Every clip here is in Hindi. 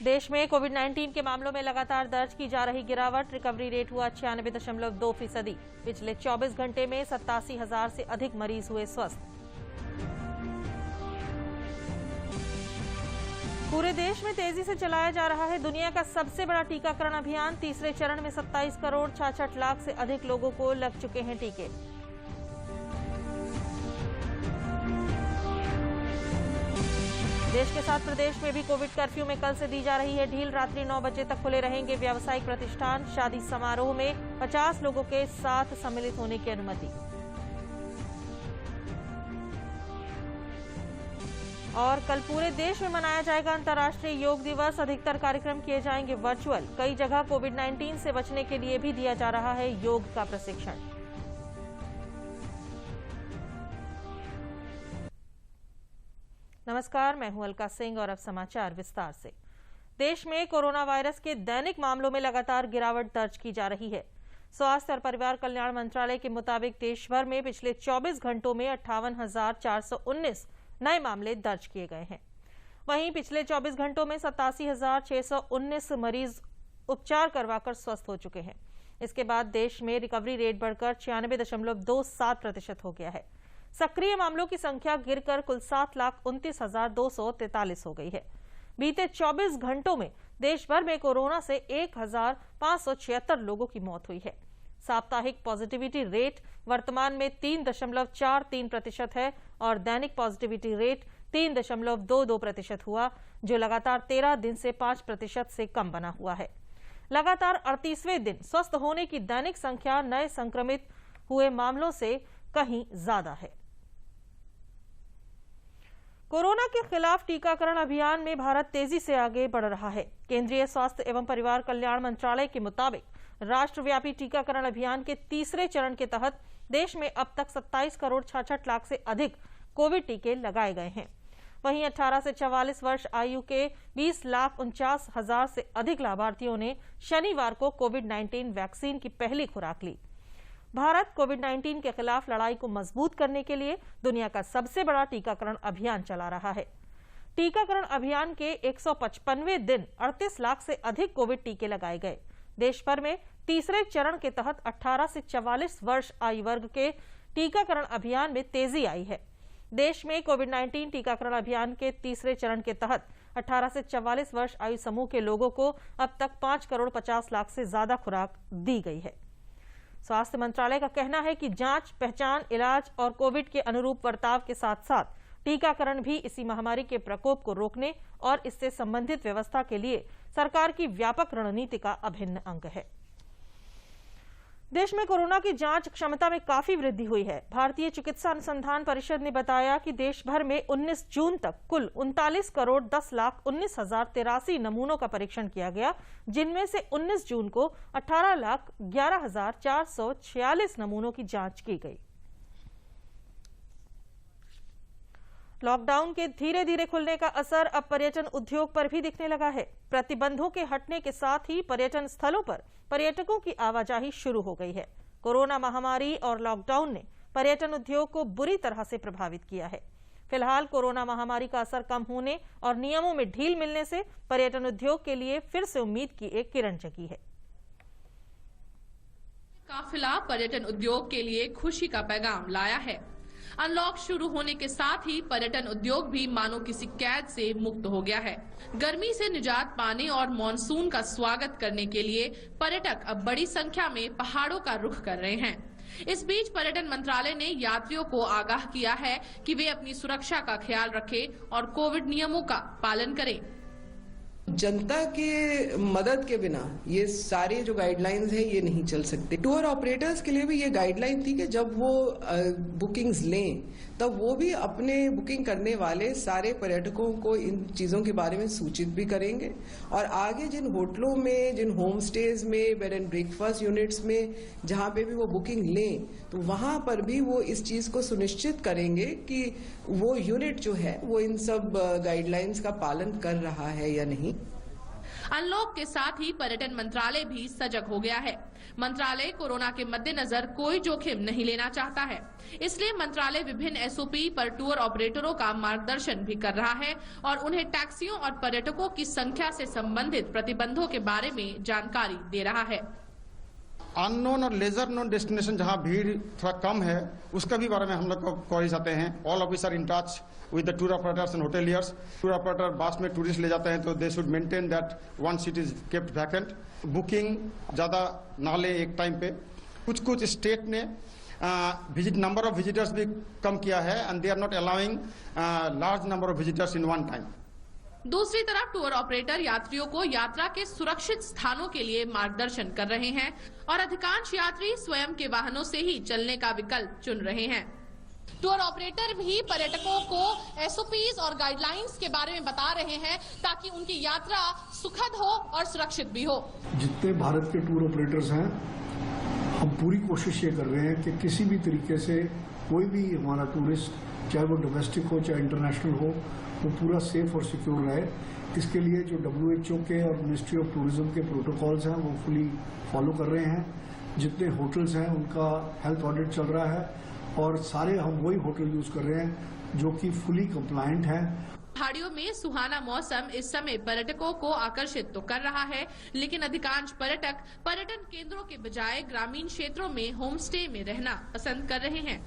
देश में कोविड-19 के मामलों में लगातार दर्ज की जा रही गिरावट। रिकवरी रेट हुआ 96.2%। पिछले 24 घंटे में 87,000 से अधिक मरीज हुए स्वस्थ। पूरे देश में तेजी से चलाया जा रहा है दुनिया का सबसे बड़ा टीकाकरण अभियान। तीसरे चरण में 27 करोड़ 66 लाख से अधिक लोगों को लग चुके हैं टीके। देश के साथ प्रदेश में भी कोविड कर्फ्यू में कल से दी जा रही है ढील। रात्रि 9 बजे तक खुले रहेंगे व्यावसायिक प्रतिष्ठान। शादी समारोह में 50 लोगों के साथ सम्मिलित होने की अनुमति। और कल पूरे देश में मनाया जाएगा अंतर्राष्ट्रीय योग दिवस। अधिकतर कार्यक्रम किए जाएंगे वर्चुअल। कई जगह कोविड-19 से बचने के लिए भी दिया जा रहा है योग का प्रशिक्षण। नमस्कार, मैं हूं अलका सिंह और अब समाचार विस्तार से। देश में कोरोना वायरस के दैनिक मामलों में लगातार गिरावट दर्ज की जा रही है। स्वास्थ्य और परिवार कल्याण मंत्रालय के मुताबिक देश भर में पिछले 24 घंटों में 58,419 नए मामले दर्ज किए गए हैं। वहीं पिछले 24 घंटों में 87,619 मरीज उपचार करवाकर स्वस्थ हो चुके हैं। इसके बाद देश में रिकवरी रेट बढ़कर 96.27% हो गया है। सक्रिय मामलों की संख्या गिरकर कुल 7,29,243 हो गई है। बीते 24 घंटों में देश भर में कोरोना से 1,576 लोगों की मौत हुई है। साप्ताहिक पॉजिटिविटी रेट वर्तमान में 3.43% है और दैनिक पॉजिटिविटी रेट 3.22% हुआ, जो लगातार 13 दिन से 5% से कम बना हुआ है। लगातार 38वें दिन स्वस्थ होने की दैनिक संख्या नए संक्रमित हुए मामलों से कहीं ज्यादा है। कोरोना के खिलाफ टीकाकरण अभियान में भारत तेजी से आगे बढ़ रहा है। केंद्रीय स्वास्थ्य एवं परिवार कल्याण मंत्रालय के मुताबिक राष्ट्रव्यापी टीकाकरण अभियान के तीसरे चरण के तहत देश में अब तक 27 करोड़ 66 लाख से अधिक कोविड टीके लगाए गए हैं। वहीं 18 से 44 वर्ष आयु के 20,49,000 से अधिक लाभार्थियों ने शनिवार को कोविड-19 वैक्सीन की पहली खुराक ली। भारत कोविड-19 के खिलाफ लड़ाई को मजबूत करने के लिए दुनिया का सबसे बड़ा टीकाकरण अभियान चला रहा है। टीकाकरण अभियान के 155वें दिन 38 लाख से अधिक कोविड टीके लगाए गए। देश भर में तीसरे चरण के तहत 18 से 44 वर्ष आयु वर्ग के टीकाकरण अभियान में तेजी आई है। देश में कोविड-19 टीकाकरण अभियान के तीसरे चरण के तहत 18 से 44 वर्ष आयु समूह के लोगों को अब तक 5 करोड़ 50 लाख से ज्यादा खुराक दी गई है। स्वास्थ्य मंत्रालय का कहना है कि जांच, पहचान, इलाज और कोविड के अनुरूप बर्ताव के साथ साथ टीकाकरण भी इसी महामारी के प्रकोप को रोकने और इससे संबंधित व्यवस्था के लिए सरकार की व्यापक रणनीति का अभिन्न अंग है। देश में कोरोना की जांच क्षमता में काफी वृद्धि हुई है। भारतीय चिकित्सा अनुसंधान परिषद ने बताया कि देश भर में 19 जून तक कुल 39 करोड़ 10,19,083 नमूनों का परीक्षण किया गया, जिनमें से 19 जून को 18,11,446 नमूनों की जांच की गई। लॉकडाउन के धीरे धीरे खुलने का असर अब पर्यटन उद्योग पर भी दिखने लगा है। प्रतिबंधों के हटने के साथ ही पर्यटन स्थलों पर पर्यटकों की आवाजाही शुरू हो गई है। कोरोना महामारी और लॉकडाउन ने पर्यटन उद्योग को बुरी तरह से प्रभावित किया है। फिलहाल कोरोना महामारी का असर कम होने और नियमों में ढील मिलने से पर्यटन उद्योग के लिए फिर से उम्मीद की एक किरण जगी है। काफिला पर्यटन उद्योग के लिए खुशी का पैगाम लाया है। अनलॉक शुरू होने के साथ ही पर्यटन उद्योग भी मानो किसी कैद से मुक्त हो गया है। गर्मी से निजात पाने और मॉनसून का स्वागत करने के लिए पर्यटक अब बड़ी संख्या में पहाड़ों का रुख कर रहे हैं। इस बीच पर्यटन मंत्रालय ने यात्रियों को आगाह किया है कि वे अपनी सुरक्षा का ख्याल रखें और कोविड नियमों का पालन करें। जनता के मदद के बिना ये सारे जो गाइडलाइंस हैं ये नहीं चल सकते। टूर ऑपरेटर्स के लिए भी ये गाइडलाइन थी कि जब वो बुकिंग्स लें तब वो भी अपने बुकिंग करने वाले सारे पर्यटकों को इन चीजों के बारे में सूचित भी करेंगे और आगे जिन होटलों में, जिन होम स्टेज में, बेड एंड ब्रेकफास्ट यूनिट्स में जहां पे भी वो बुकिंग लें तो वहां पर भी वो इस चीज को सुनिश्चित करेंगे कि वो यूनिट जो है वो इन सब गाइडलाइंस का पालन कर रहा है या नहीं। अनलॉक के साथ ही पर्यटन मंत्रालय भी सजग हो गया है। मंत्रालय कोरोना के मद्देनजर कोई जोखिम नहीं लेना चाहता है, इसलिए मंत्रालय विभिन्न एसओपी पर टूर ऑपरेटरों का मार्गदर्शन भी कर रहा है और उन्हें टैक्सियों और पर्यटकों की संख्या से संबंधित प्रतिबंधों के बारे में जानकारी दे रहा है। अननोन और लेजर नोन डेस्टिनेशन जहां भीड़ थोड़ा कम है उसका भी बारे में हम लोग को क्वेरीज आते हैं। All officer in touch with the tour operators and hoteliers. Tour operator बस में टूरिस्ट ले जाते हैं तो they should maintain that one seat is kept vacant. Booking ज्यादा ना ले एक टाइम पे। कुछ स्टेट ने नंबर ऑफ विजिटर्स भी कम किया है and they are not allowing large number of visitors in one time. दूसरी तरफ टूर ऑपरेटर यात्रियों को यात्रा के सुरक्षित स्थानों के लिए मार्गदर्शन कर रहे हैं और अधिकांश यात्री स्वयं के वाहनों से ही चलने का विकल्प चुन रहे हैं। टूर ऑपरेटर भी पर्यटकों को एसओपीज और गाइडलाइंस के बारे में बता रहे हैं ताकि उनकी यात्रा सुखद हो और सुरक्षित भी हो। जितने भारत के टूर ऑपरेटर्स हैं, हम पूरी कोशिश ये कर रहे हैं कि किसी भी तरीके से कोई भी हमारा टूरिस्ट, चाहे वो डोमेस्टिक हो चाहे इंटरनेशनल हो, वो पूरा सेफ और सिक्योर रहे। इसके लिए जो WHO के और मिनिस्ट्री ऑफ टूरिज्म के प्रोटोकॉल्स हैं वो फुली फॉलो कर रहे हैं। जितने होटल्स हैं उनका हेल्थ ऑडिट चल रहा है और सारे हम वही होटल यूज कर रहे हैं जो कि फुली कंप्लायंट हैं। पहाड़ियों में सुहाना मौसम इस समय पर्यटकों को आकर्षित तो कर रहा है, लेकिन अधिकांश पर्यटक पर्यटन केंद्रों के बजाय ग्रामीण क्षेत्रों में होम स्टे में रहना पसंद कर रहे हैं।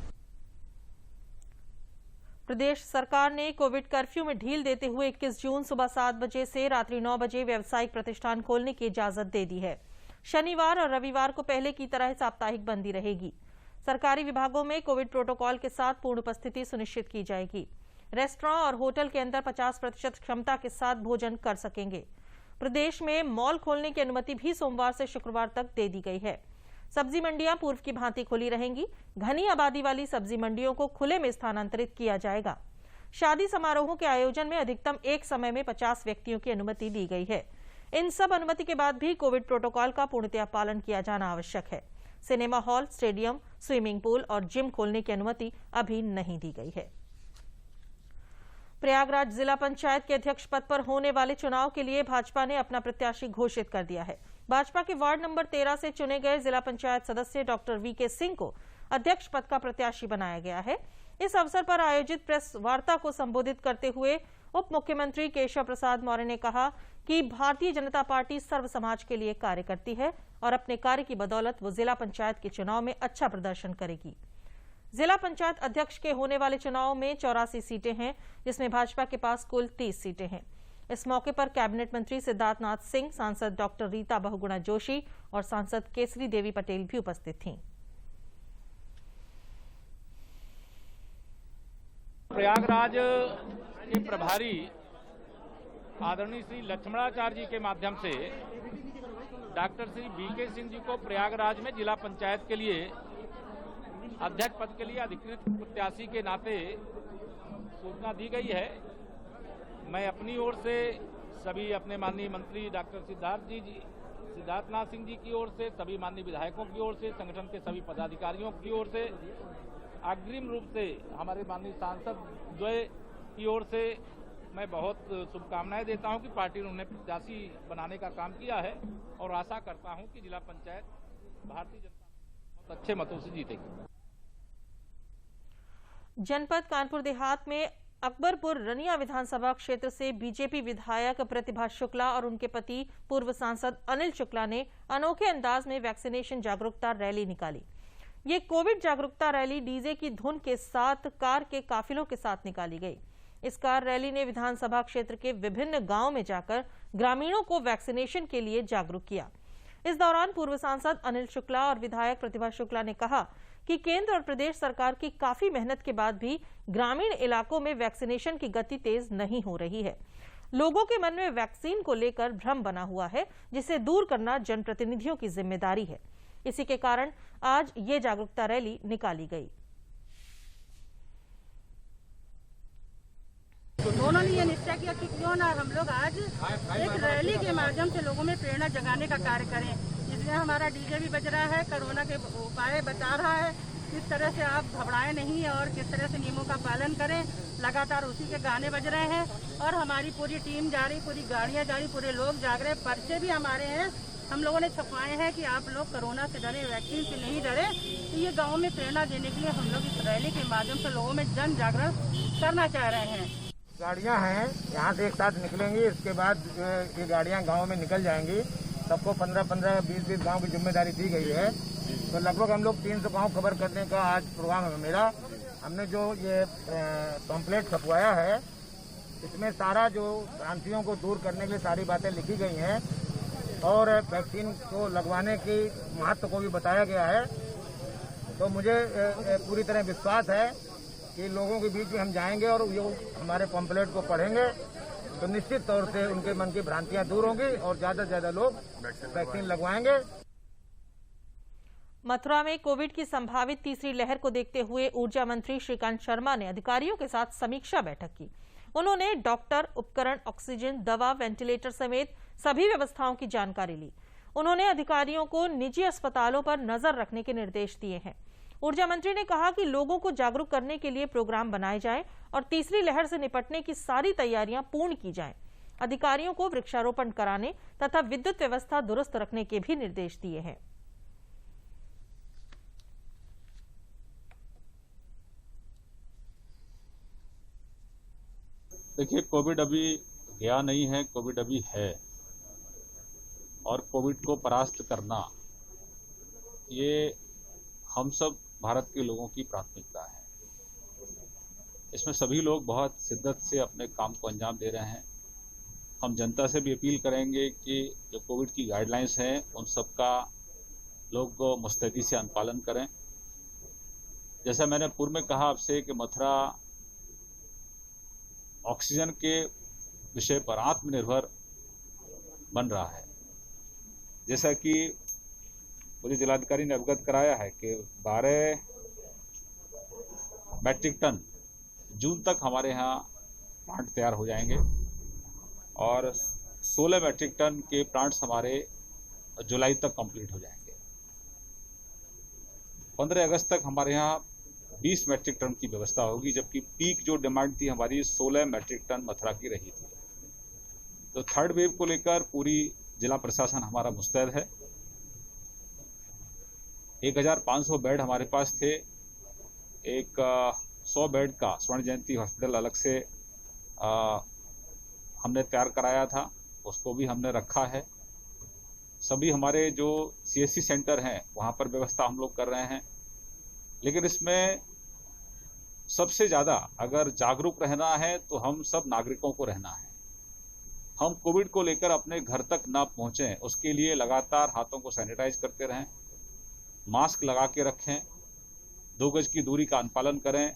प्रदेश सरकार ने कोविड कर्फ्यू में ढील देते हुए 21 जून सुबह 7 बजे से रात्रि 9 बजे व्यावसायिक प्रतिष्ठान खोलने की इजाजत दे दी है। शनिवार और रविवार को पहले की तरह साप्ताहिक बंदी रहेगी। सरकारी विभागों में कोविड प्रोटोकॉल के साथ पूर्ण उपस्थिति सुनिश्चित की जाएगी। रेस्टोरेंट और होटल के अंदर 50% क्षमता के साथ भोजन कर सकेंगे। प्रदेश में मॉल खोलने की अनुमति भी सोमवार से शुक्रवार तक दे दी गई है। सब्जी मंडियां पूर्व की भांति खुली रहेंगी। घनी आबादी वाली सब्जी मंडियों को खुले में स्थानांतरित किया जाएगा। शादी समारोहों के आयोजन में अधिकतम एक समय में 50 व्यक्तियों की अनुमति दी गई है। इन सब अनुमति के बाद भी कोविड प्रोटोकॉल का पूर्णतया पालन किया जाना आवश्यक है। Cinema hall, stadium, swimming pool और जिम खोलने की अनुमति अभी नहीं दी गई है। प्रयागराज जिला पंचायत के अध्यक्ष पद पर होने वाले चुनाव के लिए भाजपा ने अपना प्रत्याशी घोषित कर दिया है। भाजपा के वार्ड नंबर 13 से चुने गए जिला पंचायत सदस्य डॉक्टर VK सिंह को अध्यक्ष पद का प्रत्याशी बनाया गया है। इस अवसर पर आयोजित प्रेस वार्ता को संबोधित करते हुए उप मुख्यमंत्री केशव प्रसाद मौर्य ने कहा कि भारतीय जनता पार्टी सर्व समाज के लिए कार्य करती है और अपने कार्य की बदौलत वो जिला पंचायत के चुनाव में अच्छा प्रदर्शन करेगी। जिला पंचायत अध्यक्ष के होने वाले चुनाव में 84 सीटें हैं, जिसमें भाजपा के पास कुल 30 सीटें हैं। इस मौके पर कैबिनेट मंत्री सिद्धार्थनाथ सिंह, सांसद डॉक्टर रीता बहुगुणा जोशी और सांसद केसरी देवी पटेल भी उपस्थित थीं। प्रयागराज के प्रभारी आदरणीय श्री लक्ष्मणाचार्य जी के माध्यम से डॉक्टर श्री VK सिंह जी को प्रयागराज में जिला पंचायत के लिए अध्यक्ष पद के लिए अधिकृत प्रत्याशी के नाते सूचना दी गई है। मैं अपनी ओर से सभी अपने माननीय मंत्री डॉक्टर सिद्धार्थनाथ सिंह जी की ओर से, सभी माननीय विधायकों की ओर से, संगठन के सभी पदाधिकारियों की ओर से, अग्रिम रूप से हमारे माननीय सांसद द्वय की ओर से मैं बहुत शुभकामनाएं देता हूं कि पार्टी ने उन्हें प्रत्याशी बनाने का काम किया है और आशा करता हूं कि जिला पंचायत भारतीय जनता बहुत अच्छे मतों से जीतेगी। जनपद कानपुर देहात में अकबरपुर रनिया विधानसभा क्षेत्र से बीजेपी विधायक प्रतिभा शुक्ला और उनके पति पूर्व सांसद अनिल शुक्ला ने अनोखे अंदाज में वैक्सीनेशन जागरूकता रैली निकाली। ये कोविड जागरूकता रैली डीजे की धुन के साथ कार के काफिलों के साथ निकाली गई। इस कार रैली ने विधानसभा क्षेत्र के विभिन्न गांव में जाकर ग्रामीणों को वैक्सीनेशन के लिए जागरूक किया। इस दौरान पूर्व सांसद अनिल शुक्ला और विधायक प्रतिभा शुक्ला ने कहा कि केंद्र और प्रदेश सरकार की काफी मेहनत के बाद भी ग्रामीण इलाकों में वैक्सीनेशन की गति तेज नहीं हो रही है। लोगों के मन में वैक्सीन को लेकर भ्रम बना हुआ है, जिसे दूर करना जनप्रतिनिधियों की जिम्मेदारी है। इसी के कारण आज ये जागरूकता रैली निकाली गई। दोनों ने ये निश्चय किया कि क्यों ना हम लोग आज एक रैली के माध्यम से लोगों में प्रेरणा जगाने का कार्य करें, जिसमें हमारा डीजे भी बज रहा है, कोरोना के उपाय बता रहा है, किस तरह से आप घबराएं नहीं और किस तरह से नियमों का पालन करें। लगातार उसी के गाने बज रहे हैं और हमारी पूरी टीम जा रही, पूरी गाड़ियाँ जा रही, पूरे लोग जाग रहे, पर्चे भी हमारे हैं, हम लोगों ने छपवाए हैं कि आप लोग कोरोना से डरे, वैक्सीन से नहीं डरे। तो ये गाँव में प्रेरणा देने के लिए हम लोग इस रैली के माध्यम से लोगों में जन जागरण करना चाह रहे हैं। गाड़ियाँ हैं यहाँ से एक साथ निकलेंगी, इसके बाद ये गाड़ियाँ गाँव में निकल जाएंगी। सबको 15-15, 20-20 गाँव की जिम्मेदारी दी गई है। तो लगभग हम लोग 300 गाँव कवर करने का आज प्रोग्राम है मेरा। हमने जो ये पम्पलेट छपवाया है, इसमें सारा जो भ्रांतियों को दूर करने के लिए सारी बातें लिखी गई हैं और वैक्सीन को लगवाने की महत्व को भी बताया गया है। तो मुझे पूरी तरह विश्वास है कि लोगों के बीच में हम जाएंगे और ये हमारे पम्पलेट को पढ़ेंगे तो निश्चित तौर से उनके मन की भ्रांतियां दूर होंगी और ज्यादा से ज्यादा लोग वैक्सीन लगवाएंगे। मथुरा में कोविड की संभावित तीसरी लहर को देखते हुए ऊर्जा मंत्री श्रीकांत शर्मा ने अधिकारियों के साथ समीक्षा बैठक की। उन्होंने डॉक्टर, उपकरण, ऑक्सीजन, दवा, वेंटिलेटर समेत सभी व्यवस्थाओं की जानकारी ली। उन्होंने अधिकारियों को निजी अस्पतालों पर नजर रखने के निर्देश दिए हैं। ऊर्जा मंत्री ने कहा कि लोगों को जागरूक करने के लिए प्रोग्राम बनाए जाएं और तीसरी लहर से निपटने की सारी तैयारियां पूर्ण की जाएं। अधिकारियों को वृक्षारोपण कराने तथा विद्युत व्यवस्था दुरुस्त रखने के भी निर्देश दिए हैं। देखिए, कोविड अभी गया नहीं है, कोविड अभी है और कोविड को परास्त करना ये हम सब भारत के लोगों की प्राथमिकता है। इसमें सभी लोग बहुत शिद्दत से अपने काम को अंजाम दे रहे हैं। हम जनता से भी अपील करेंगे कि जो कोविड की गाइडलाइंस हैं उन सब का लोग मुस्तैदी से अनुपालन करें। जैसा मैंने पूर्व में कहा आपसे कि मथुरा ऑक्सीजन के विषय पर आत्मनिर्भर बन रहा है। जैसा कि मुझे जिलाधिकारी ने अवगत कराया है कि 12 मैट्रिक टन जून तक हमारे यहाँ प्लांट तैयार हो जाएंगे और 16 मैट्रिक टन के प्लांट्स हमारे जुलाई तक कंप्लीट हो जाएंगे। 15 अगस्त तक हमारे यहाँ 20 मैट्रिक टन की व्यवस्था होगी, जबकि पीक जो डिमांड थी हमारी 16 मैट्रिक टन मथुरा की रही थी। तो थर्ड वेव को लेकर पूरी जिला प्रशासन हमारा मुस्तैद है। 1500 बेड हमारे पास थे। एक 100 बेड का स्वर्ण जयंती हॉस्पिटल अलग से हमने तैयार कराया था, उसको भी हमने रखा है। सभी हमारे जो CSC सेंटर हैं वहां पर व्यवस्था हम लोग कर रहे हैं। लेकिन इसमें सबसे ज्यादा अगर जागरूक रहना है तो हम सब नागरिकों को रहना है। हम कोविड को लेकर अपने घर तक ना पहुंचे, उसके लिए लगातार हाथों को सैनिटाइज करते रहें, मास्क लगा के रखें, 2 गज की दूरी का अनुपालन करें।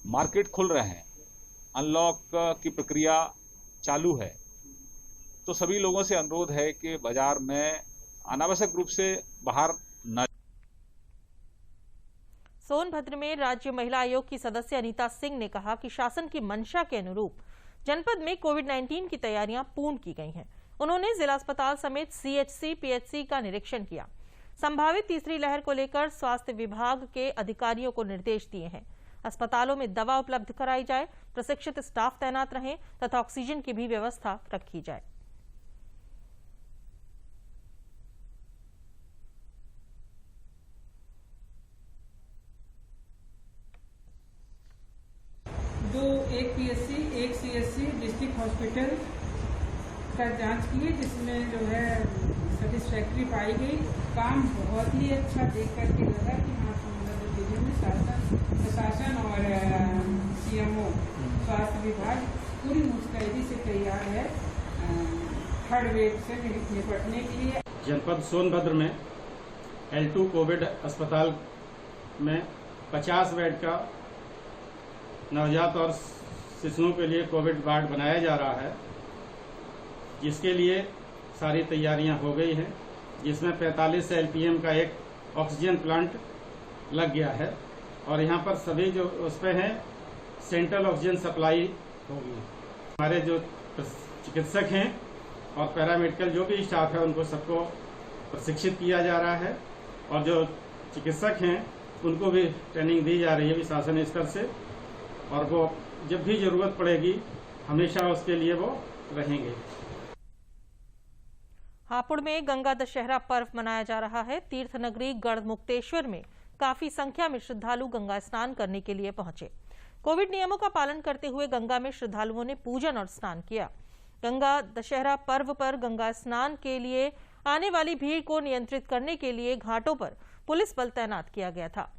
मार्केट खुल रहे हैं, अनलॉक की प्रक्रिया चालू है, तो सभी लोगों से अनुरोध है कि बाजार में अनावश्यक रूप से बाहर न। सोनभद्र में राज्य महिला आयोग की सदस्य अनीता सिंह ने कहा कि शासन की मंशा के अनुरूप जनपद में कोविड-19 की तैयारियां पूर्ण की गई हैं। उन्होंने जिला अस्पताल समेत CHC, PHC का निरीक्षण किया। संभावित तीसरी लहर को लेकर स्वास्थ्य विभाग के अधिकारियों को निर्देश दिए हैं। अस्पतालों में दवा उपलब्ध कराई जाए, प्रशिक्षित स्टाफ तैनात रहें तथा ऑक्सीजन की भी व्यवस्था रखी जाए। एक PSC, एक CSC डिस्ट्रिक्ट हॉस्पिटल का जांच किए, जिसमें जो है सेटिस्फैक्ट्री पाई गई। काम बहुत ही अच्छा देख करके लगा कि हाँ, सोनभद्र जिले में प्रशासन और CMO स्वास्थ्य विभाग पूरी मुस्तैदी से तैयार है थर्ड वेव से निपटने के लिए। जनपद सोनभद्र में L2 कोविड अस्पताल में 50 बेड का नवजात और शिशुओं के लिए कोविड वार्ड बनाया जा रहा है, जिसके लिए सारी तैयारियां हो गई हैं, जिसमें 45 LPM का एक ऑक्सीजन प्लांट लग गया है और यहाँ पर सभी जो उस पे हैं सेंट्रल ऑक्सीजन सप्लाई होगी। हमारे जो चिकित्सक हैं और पैरामेडिकल जो भी स्टाफ है उनको सबको प्रशिक्षित किया जा रहा है और जो चिकित्सक हैं उनको भी ट्रेनिंग दी जा रही है शासन स्तर से। और वो जब भी जरूरत पड़ेगी हमेशा उसके लिए वो रहेंगे। हापुड़ में गंगा दशहरा पर्व मनाया जा रहा है। तीर्थ नगरी गढ़मुक्तेश्वर में काफी संख्या में श्रद्धालु गंगा स्नान करने के लिए पहुंचे। कोविड नियमों का पालन करते हुए गंगा में श्रद्धालुओं ने पूजन और स्नान किया। गंगा दशहरा पर्व पर गंगा स्नान के लिए आने वाली भीड़ को नियंत्रित करने के लिए घाटों पर पुलिस बल तैनात किया गया था।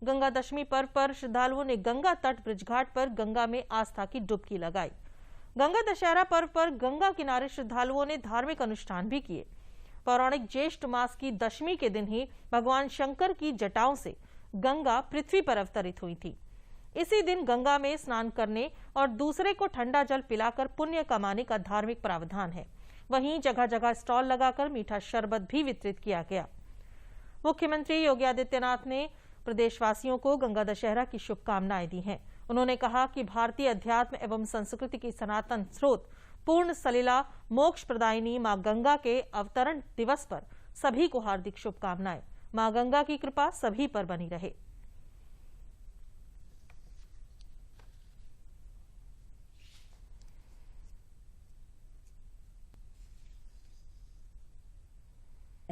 गंगा दशमी पर्व पर श्रद्धालुओं ने गंगा तट ब्रिज घाट पर गंगा में आस्था की डुबकी लगाई। गंगा दशहरा पर्व पर गंगा किनारे श्रद्धालुओं ने धार्मिक अनुष्ठान भी किए। पौराणिक ज्येष्ठ मास की दशमी के दिन ही भगवान शंकर की जटाओं से गंगा पृथ्वी पर अवतरित हुई थी। इसी दिन गंगा में स्नान करने और दूसरे को ठंडा जल पिलाकर पुण्य कमाने का धार्मिक प्रावधान है। वहीं जगह जगह स्टॉल लगाकर मीठा शरबत भी वितरित किया गया। मुख्यमंत्री योगी आदित्यनाथ ने प्रदेशवासियों को गंगा दशहरा की शुभकामनाएं दी हैं। उन्होंने कहा कि भारतीय अध्यात्म एवं संस्कृति की सनातन स्रोत पूर्ण सलिला मोक्ष प्रदायिनी मां गंगा के अवतरण दिवस पर सभी को हार्दिक शुभकामनाएं। मां गंगा की कृपा सभी पर बनी रहे।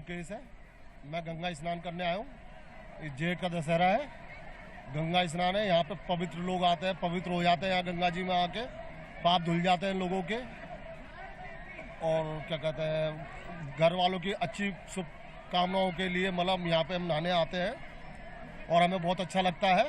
केस है, मैं गंगा स्नान करने आया हूँ। इस जेठ का दशहरा है, गंगा स्नान है। यहाँ पे पवित्र लोग आते हैं, पवित्र हो जाते हैं। यहाँ गंगा जी में आके पाप धुल जाते हैं लोगों के, और क्या कहते हैं, घर वालों की अच्छी शुभकामनाओं के लिए मतलब यहाँ पे हम नहाने आते हैं और हमें बहुत अच्छा लगता है।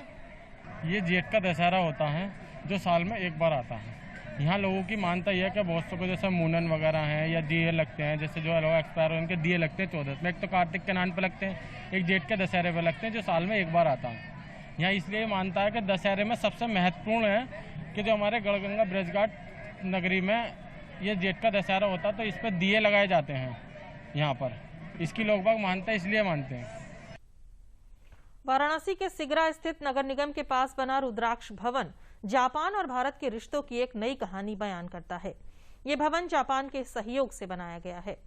ये जेठ का दशहरा होता है जो साल में एक बार आता है। यहाँ लोगों की मानता यह है कि बहुत सौ को जैसे मुंडन वगैरह हैं या दिए लगते हैं, जैसे जो लोग एक्सपायर हो उनके दिए लगते हैं 14 में। एक तो कार्तिक के नाम पे लगते हैं, एक जेठ के दशहरे पे लगते हैं जो साल में एक बार आता है। यहाँ इसलिए मानता है कि दशहरे में सबसे महत्वपूर्ण है कि जो हमारे गढ़गंगा ब्रजघाट नगरी में ये जेठ का दशहरा होता है तो इस पर दिए लगाए जाते हैं। यहाँ पर इसकी लोग बाग मानते हैं, इसलिए मानते हैं। वाराणसी के सिगरा स्थित नगर निगम के पास बना रुद्राक्ष भवन जापान और भारत के रिश्तों की एक नई कहानी बयान करता है। ये भवन जापान के सहयोग से बनाया गया है।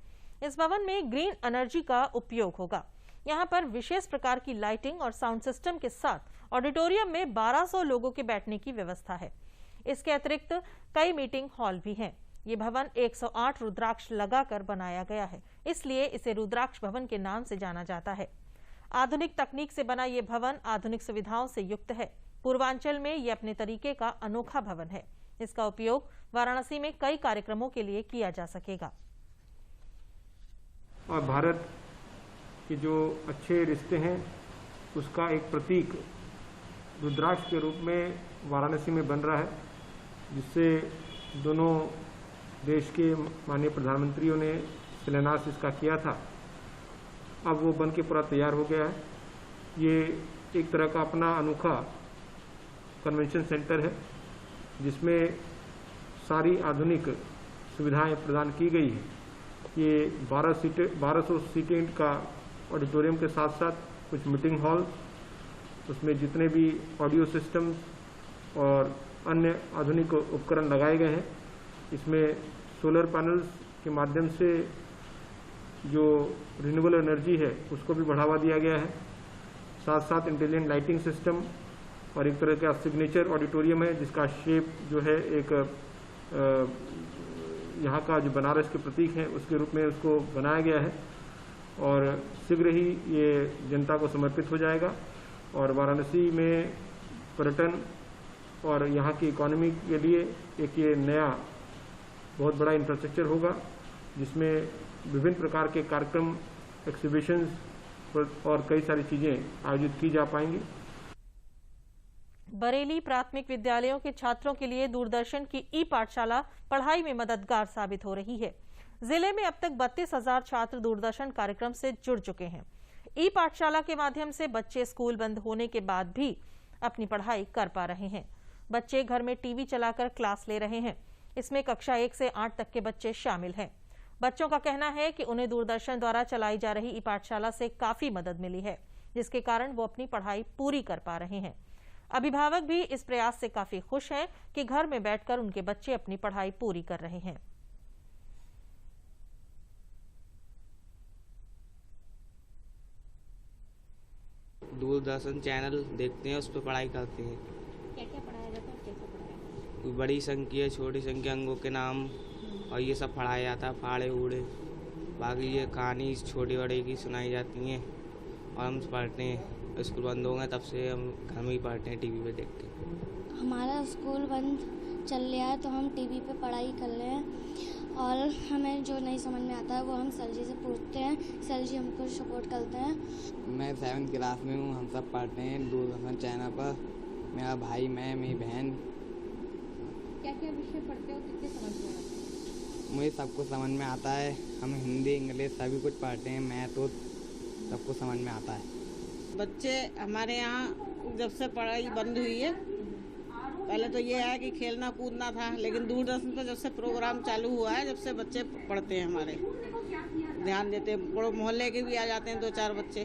इस भवन में ग्रीन एनर्जी का उपयोग होगा। यहाँ पर विशेष प्रकार की लाइटिंग और साउंड सिस्टम के साथ ऑडिटोरियम में 1200 लोगों के बैठने की व्यवस्था है। इसके अतिरिक्त कई मीटिंग हॉल भी हैं। ये भवन 108 रुद्राक्ष लगाकर बनाया गया है, इसलिए इसे रुद्राक्ष भवन के नाम से जाना जाता है। आधुनिक तकनीक से बना ये भवन आधुनिक सुविधाओं से युक्त है। पूर्वांचल में ये अपने तरीके का अनोखा भवन है। इसका उपयोग वाराणसी में कई कार्यक्रमों के लिए किया जा सकेगा। और भारत के जो अच्छे रिश्ते हैं उसका एक प्रतीक रुद्राक्ष के रूप में वाराणसी में बन रहा है, जिससे दोनों देश के माननीय प्रधानमंत्रियों ने शिलान्यास इसका किया था। अब वो बन के पूरा तैयार हो गया है। ये एक तरह का अपना अनोखा कन्वेंशन सेंटर है जिसमें सारी आधुनिक सुविधाएं प्रदान की गई है। ये 1200 सीटें का ऑडिटोरियम के साथ साथ कुछ मीटिंग हॉल, उसमें जितने भी ऑडियो सिस्टम्स और अन्य आधुनिक उपकरण लगाए गए हैं। इसमें सोलर पैनल्स के माध्यम से जो रिन्यूएबल एनर्जी है उसको भी बढ़ावा दिया गया है। साथ साथ इंटेलिजेंट लाइटिंग सिस्टम और एक तरह का सिग्नेचर ऑडिटोरियम है जिसका शेप जो है एक यहाँ का जो बनारस के प्रतीक है उसके रूप में उसको बनाया गया है और शीघ्र ही ये जनता को समर्पित हो जाएगा। और वाराणसी में पर्यटन और यहाँ की इकोनॉमी के लिए एक ये नया बहुत बड़ा इंफ्रास्ट्रक्चर होगा जिसमें विभिन्न प्रकार के कार्यक्रम, एक्सिबिशंस और कई सारी चीजें आयोजित की जा पाएंगी। बरेली प्राथमिक विद्यालयों के छात्रों के लिए दूरदर्शन की ई पाठशाला पढ़ाई में मददगार साबित हो रही है। जिले में अब तक 32,000 छात्र दूरदर्शन कार्यक्रम से जुड़ चुके हैं। ई पाठशाला के माध्यम से बच्चे स्कूल बंद होने के बाद भी अपनी पढ़ाई कर पा रहे हैं। बच्चे घर में टीवी चलाकर क्लास ले रहे हैं। इसमें कक्षा 1 से 8 तक के बच्चे शामिल हैं। बच्चों का कहना है कि उन्हें दूरदर्शन द्वारा चलाई जा रही ई पाठशाला से काफी मदद मिली है, जिसके कारण वो अपनी पढ़ाई पूरी कर पा रहे हैं। अभिभावक भी इस प्रयास से काफी खुश हैं कि घर में बैठकर उनके बच्चे अपनी पढ़ाई पूरी कर रहे हैं। दूरदर्शन चैनल देखते हैं, उस पर पढ़ाई करते हैं। क्या क्या पढ़ाया जाता है? बड़ी संख्या छोटी संख्या अंगों के नाम और ये सब पढ़ाया जाता है, फाड़े उड़े। बाकी ये कहानी छोटी बड़े की सुनाई जाती हैं और हम पढ़ते हैं। स्कूल बंद हो गए तब से हम घर में ही पढ़ते हैं टीवी पे देख के। हमारा स्कूल बंद चल रहा है तो हम टीवी पे पढ़ाई कर रहे हैं और हमें जो नहीं समझ में आता है वो हम सर जी से पूछते हैं, सर जी हमको सपोर्ट करते हैं। मैं 7th क्लास में हूँ, हम सब पढ़ते हैं दूरदर्शन चैनल पर। मेरा भाई, मैं, मेरी बहन। क्या क्या विषय पढ़ते हो, कितने समझ में आता है? मुझे सब कुछ समझ में आता है। हम हिंदी, इंग्लिश सभी कुछ पढ़ते हैं। मैथ तो सब कुछ समझ में आता है। बच्चे हमारे यहाँ जब से पढ़ाई बंद हुई है, पहले तो ये है कि खेलना कूदना था, लेकिन दूरदर्शन पर जब से प्रोग्राम चालू हुआ है, जब से बच्चे पढ़ते हैं हमारे, ध्यान देते हैं। बड़े मोहल्ले के भी आ जाते हैं 2-4 बच्चे,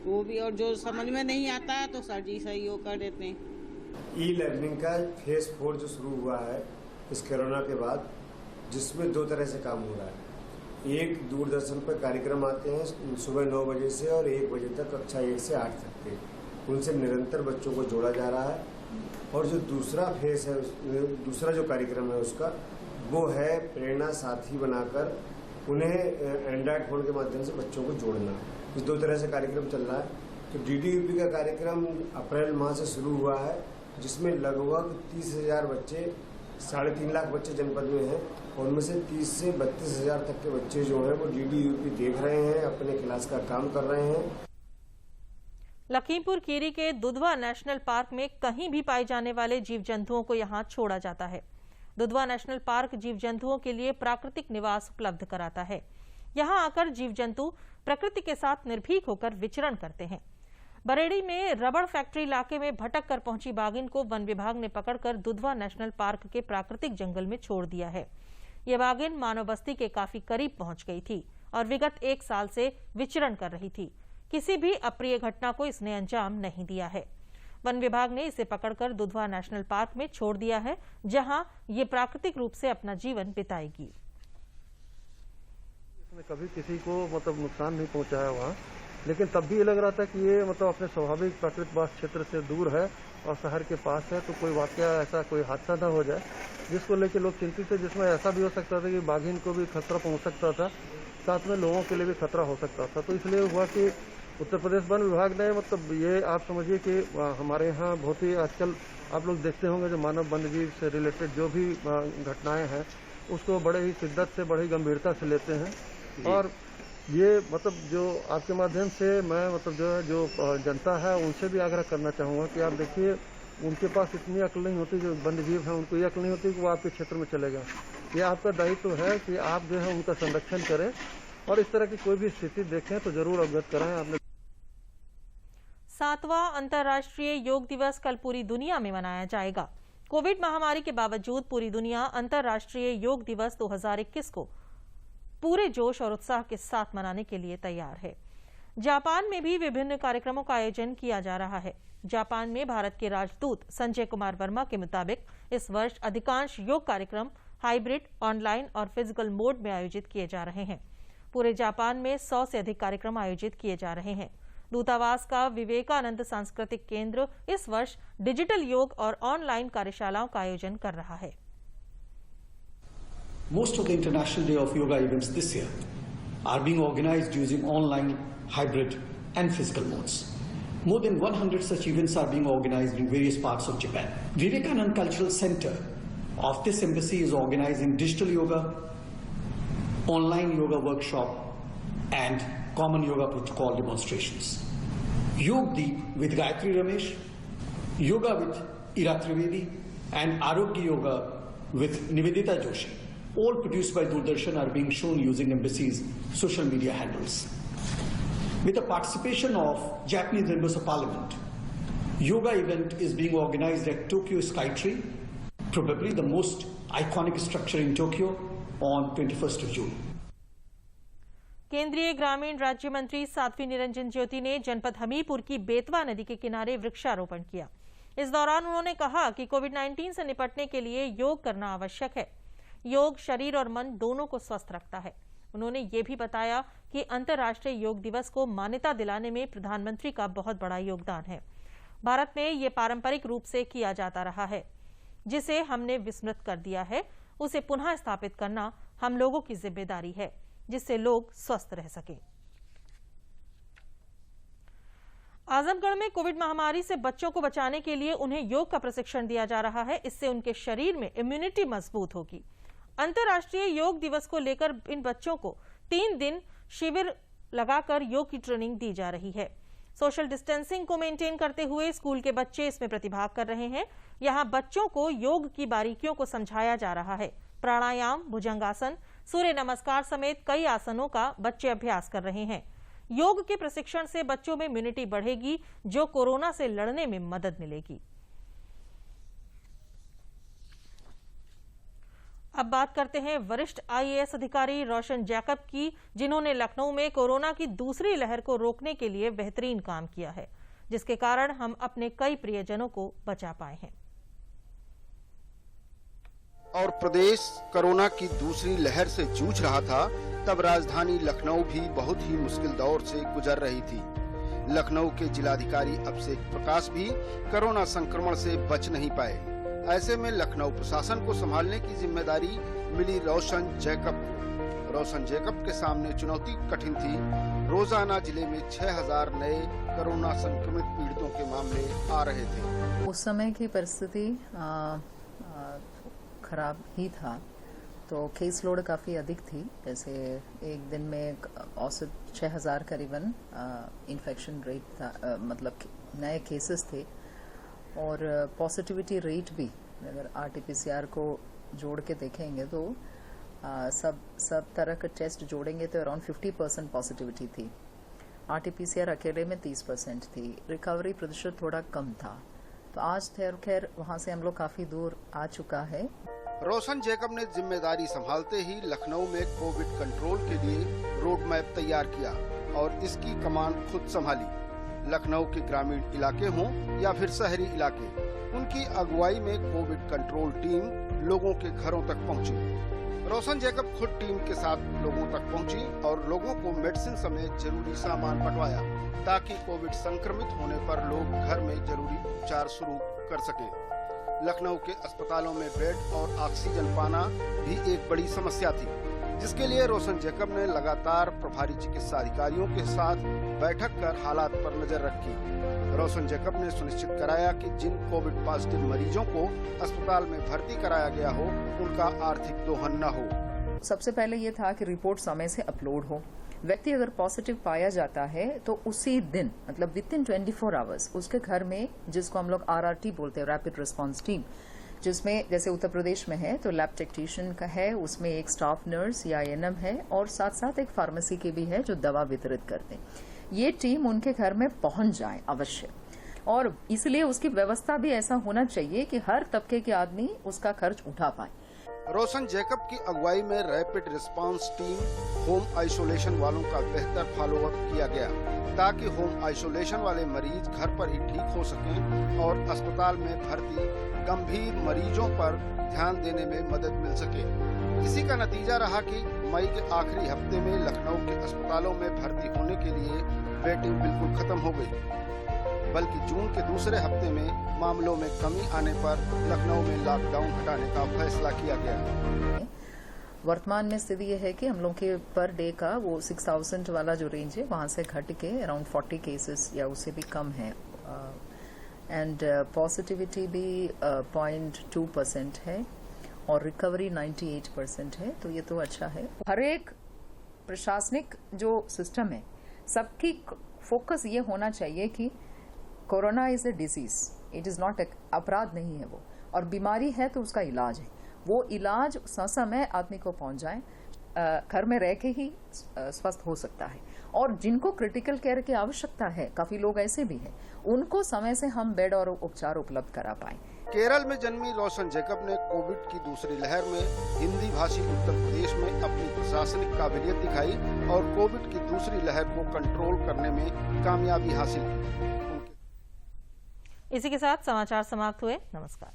वो भी। और जो समझ में नहीं आता है तो सर जी सहयोग कर देते हैं। ई लर्निंग का फेज 4 जो शुरू हुआ है इस कोरोना के बाद, जिसमें 2 तरह से काम हो रहा है। एक, दूरदर्शन पर कार्यक्रम आते हैं सुबह 9 बजे से और 1 बजे तक, कक्षा 1 से 8 तक के। उनसे निरंतर बच्चों को जोड़ा जा रहा है। और जो दूसरा फेज है, दूसरा जो कार्यक्रम है उसका, वो है प्रेरणा साथी बनाकर उन्हें एंड्रॉइड फोन के माध्यम से बच्चों को जोड़ना। इस 2 तरह से कार्यक्रम चल रहा है। तो DDUP का कार्यक्रम अप्रैल माह से शुरू हुआ है, जिसमें लगभग 30,000 बच्चे, 3.5 लाख बच्चे जनपद में हैं, और उनमें से 30 से 32,000 तक के बच्चे जो हैं वो DDUP देख रहे हैं, अपने क्लास का काम कर रहे हैं। लखीमपुर खीरी के दुधवा नेशनल पार्क में कहीं भी पाए जाने वाले जीव जंतुओं को यहां छोड़ा जाता है। दुधवा नेशनल पार्क जीव जंतुओं के लिए प्राकृतिक निवास उपलब्ध कराता है। यहां आकर जीव जंतु प्रकृति के साथ निर्भीक होकर विचरण करते हैं। बरेड़ी में रबड़ फैक्ट्री इलाके में भटक कर पहुंची बाघिन को वन विभाग ने पकड़कर दुधवा नेशनल पार्क के प्राकृतिक जंगल में छोड़ दिया है। यह बाघिन मानव बस्ती के काफी करीब पहुंच गई थी और विगत 1 साल से विचरण कर रही थी। किसी भी अप्रिय घटना को इसने अंजाम नहीं दिया है। वन विभाग ने इसे पकड़कर दुधवा नेशनल पार्क में छोड़ दिया है, जहां ये प्राकृतिक रूप से अपना जीवन बिताएगी। इसने कभी किसी को नुकसान नहीं पहुंचाया वहाँ, लेकिन तब भी ये लग रहा था कि ये अपने स्वाभाविक प्राकृतिक क्षेत्र से दूर है और शहर के पास है, तो कोई वाकया ऐसा कोई हादसा न हो जाए, जिसको लेकर लोग चिंतित थे। जिसमें ऐसा भी हो सकता था कि बाघिन को भी खतरा पहुंच सकता था, साथ में लोगों के लिए भी खतरा हो सकता था। तो इसलिए हुआ कि उत्तर प्रदेश वन विभाग ने ये आप समझिए कि हमारे यहाँ बहुत ही आजकल आप लोग देखते होंगे जो मानव वन्यजीव से रिलेटेड जो भी घटनाएं हैं उसको बड़े ही शिद्दत से, बड़ी गंभीरता से लेते हैं। और ये जो आपके माध्यम से मैं जो जनता है उनसे भी आग्रह करना चाहूँगा कि आप देखिए, उनके पास इतनी अक्ल नहीं होती, जो वन्यजीव हैं उनको ये अक्ल नहीं होती कि वो आपके क्षेत्र में चले जाएं। ये आपका दायित्व है कि आप जो है उनका संरक्षण करें और इस तरह की कोई भी स्थिति देखें तो जरूर अवगत कराएं। आपने 7वां अंतर्राष्ट्रीय योग दिवस कल पूरी दुनिया में मनाया जाएगा। कोविड महामारी के बावजूद पूरी दुनिया अंतर्राष्ट्रीय योग दिवस 2021 को पूरे जोश और उत्साह के साथ मनाने के लिए तैयार है। जापान में भी विभिन्न कार्यक्रमों का आयोजन किया जा रहा है। जापान में भारत के राजदूत संजय कुमार वर्मा के मुताबिक इस वर्ष अधिकांश योग कार्यक्रम हाइब्रिड, ऑनलाइन और फिजिकल मोड में आयोजित किए जा रहे हैं। पूरे जापान में 100 से अधिक कार्यक्रम आयोजित किए जा रहे हैं। दूतावास का विवेकानंद सांस्कृतिक केंद्र इस वर्ष डिजिटल योग और ऑनलाइन कार्यशालाओं का आयोजन कर रहा है। Most of the International Day of Yoga events this year are being organized using online, hybrid and physical modes. More than 100 such events are being organized in various parts of Japan. Vivekananda Cultural Center of this embassy is organizing digital yoga, online yoga workshop and common yoga protocol demonstrations. Yog Deep with Gayatri Ramesh, Yoga with Ira Trivedi and Arogya Yoga with Nivedita Joshi, all produced by Doordarshan, are being shown using embassy's social media handles. With the participation of Japanese members of parliament, yoga event is being organized at Tokyo Skytree, probably the most iconic structure in Tokyo, on 21st of June. केंद्रीय ग्रामीण राज्य मंत्री साध्वी निरंजन ज्योति ने जनपद हमीरपुर की बेतवा नदी के किनारे वृक्षारोपण किया। इस दौरान उन्होंने कहा कि कोविड-19 से निपटने के लिए योग करना आवश्यक है। योग शरीर और मन दोनों को स्वस्थ रखता है। उन्होंने ये भी बताया कि अंतर्राष्ट्रीय योग दिवस को मान्यता दिलाने में प्रधानमंत्री का बहुत बड़ा योगदान है। भारत में ये पारंपरिक रूप से किया जाता रहा है। जिसे हमने विस्मृत कर दिया है, उसे पुनः स्थापित करना हम लोगों की जिम्मेदारी है, जिससे लोग स्वस्थ रह सकें। आजमगढ़ में कोविड महामारी से बच्चों को बचाने के लिए उन्हें योग का प्रशिक्षण दिया जा रहा है। इससे उनके शरीर में इम्यूनिटी मजबूत होगी। अंतर्राष्ट्रीय योग दिवस को लेकर इन बच्चों को 3 दिन शिविर लगाकर योग की ट्रेनिंग दी जा रही है। सोशल डिस्टेंसिंग को मेंटेन करते हुए स्कूल के बच्चे इसमें प्रतिभाग कर रहे हैं। यहाँ बच्चों को योग की बारीकियों को समझाया जा रहा है। प्राणायाम, भुजंगासन, सूर्य नमस्कार समेत कई आसनों का बच्चे अभ्यास कर रहे हैं। योग के प्रशिक्षण से बच्चों में इम्यूनिटी बढ़ेगी, जो कोरोना से लड़ने में मदद मिलेगी। अब बात करते हैं वरिष्ठ IAS अधिकारी रोशन जैकब की, जिन्होंने लखनऊ में कोरोना की दूसरी लहर को रोकने के लिए बेहतरीन काम किया है, जिसके कारण हम अपने कई प्रियजनों को बचा पाए हैं। और प्रदेश कोरोना की दूसरी लहर से जूझ रहा था, तब राजधानी लखनऊ भी बहुत ही मुश्किल दौर से गुजर रही थी। लखनऊ के जिलाधिकारी अभिषेक प्रकाश भी कोरोना संक्रमण से बच नहीं पाए। ऐसे में लखनऊ प्रशासन को संभालने की जिम्मेदारी मिली रोशन जैकब को। रोशन जैकब के सामने चुनौती कठिन थी। रोजाना जिले में 6000 नए कोरोना संक्रमित पीड़ितों के मामले आ रहे थे। उस समय की परिस्थिति खराब ही था, तो केस लोड काफ़ी अधिक थी। जैसे एक दिन में औसत 6000 करीबन इन्फेक्शन रेट था, मतलब नए केसेस थे। और पॉजिटिविटी रेट भी अगर RT-PCR को जोड़ के देखेंगे तो सब तरह का टेस्ट जोड़ेंगे तो अराउंड 50% पॉजिटिविटी थी। RT-PCR अकेले में 30% थी। रिकवरी प्रतिशत थोड़ा कम था। तो आज खैर वहाँ से हम लोग काफ़ी दूर आ चुका है। रोशन जैकब ने जिम्मेदारी संभालते ही लखनऊ में कोविड कंट्रोल के लिए रोड मैप तैयार किया और इसकी कमान खुद संभाली। लखनऊ के ग्रामीण इलाके हों या फिर शहरी इलाके, उनकी अगुवाई में कोविड कंट्रोल टीम लोगों के घरों तक पहुंची। रोशन जैकब खुद टीम के साथ लोगों तक पहुंची और लोगों को मेडिसिन समेत जरूरी सामान बंटवाया, ताकि कोविड संक्रमित होने पर लोग घर में जरूरी उपचार शुरू कर सके। लखनऊ के अस्पतालों में बेड और ऑक्सीजन पाना भी एक बड़ी समस्या थी, जिसके लिए रोशन जैकब ने लगातार प्रभारी चिकित्सा अधिकारियों के साथ बैठक कर हालात पर नजर रखी। रोशन जैकब ने सुनिश्चित कराया कि जिन कोविड पॉजिटिव मरीजों को अस्पताल में भर्ती कराया गया हो, उनका आर्थिक दोहन न हो। सबसे पहले ये था कि रिपोर्ट समय से अपलोड हो। व्यक्ति अगर पॉजिटिव पाया जाता है तो उसी दिन, मतलब विद इन 24 आवर्स, उसके घर में, जिसको हम लोग RRT बोलते हैं, रैपिड रिस्पांस टीम, जिसमें जैसे उत्तर प्रदेश में है तो लैब टेक्नीशियन का है, उसमें एक स्टाफ नर्स या ANM है और साथ साथ एक फार्मेसी की भी है जो दवा वितरित करते हैं। ये टीम उनके घर में पहुंच जाए अवश्य, और इसलिए उसकी व्यवस्था भी ऐसा होना चाहिए कि हर तबके के आदमी उसका खर्च उठा पाए। रोशन जैकब की अगुवाई में rapid response team home isolation वालों का बेहतर फॉलोअप किया गया, ताकि होम आइसोलेशन वाले मरीज घर पर ही ठीक हो सकें और अस्पताल में भर्ती गंभीर मरीजों पर ध्यान देने में मदद मिल सके। इसी का नतीजा रहा कि मई के आखिरी हफ्ते में लखनऊ के अस्पतालों में भर्ती होने के लिए वेटिंग बिल्कुल खत्म हो गई, बल्कि जून के दूसरे हफ्ते में मामलों में कमी आने पर लखनऊ में लॉकडाउन हटाने का फैसला किया गया। वर्तमान में स्थिति यह है कि हम लोग के पर डे का वो 6000 वाला जो रेंज है, वहाँ से घट के अराउंड 40 केसेस या उससे भी कम है। एंड पॉजिटिविटी भी 0.2% है और रिकवरी 98% है, तो ये तो अच्छा है। हर एक प्रशासनिक जो सिस्टम है, सबकी फोकस ये होना चाहिए कि corona is a disease, it is not, अपराध नहीं है वो, और बीमारी है तो उसका इलाज है। वो इलाज समय आदमी को पहुंच जाए, घर में रह के ही स्वस्थ हो सकता है। और जिनको क्रिटिकल केयर की आवश्यकता है, काफी लोग ऐसे भी हैं, उनको समय से हम बेड और उपचार उपलब्ध करा पाए। केरल में जन्मी रोशन जैकब ने कोविड की दूसरी लहर में हिंदी भाषी उत्तर प्रदेश में अपनी प्रशासनिक काबिलियत दिखाई और कोविड की दूसरी लहर को कंट्रोल करने में कामयाबी हासिल की। इसी के साथ समाचार समाप्त हुए। नमस्कार।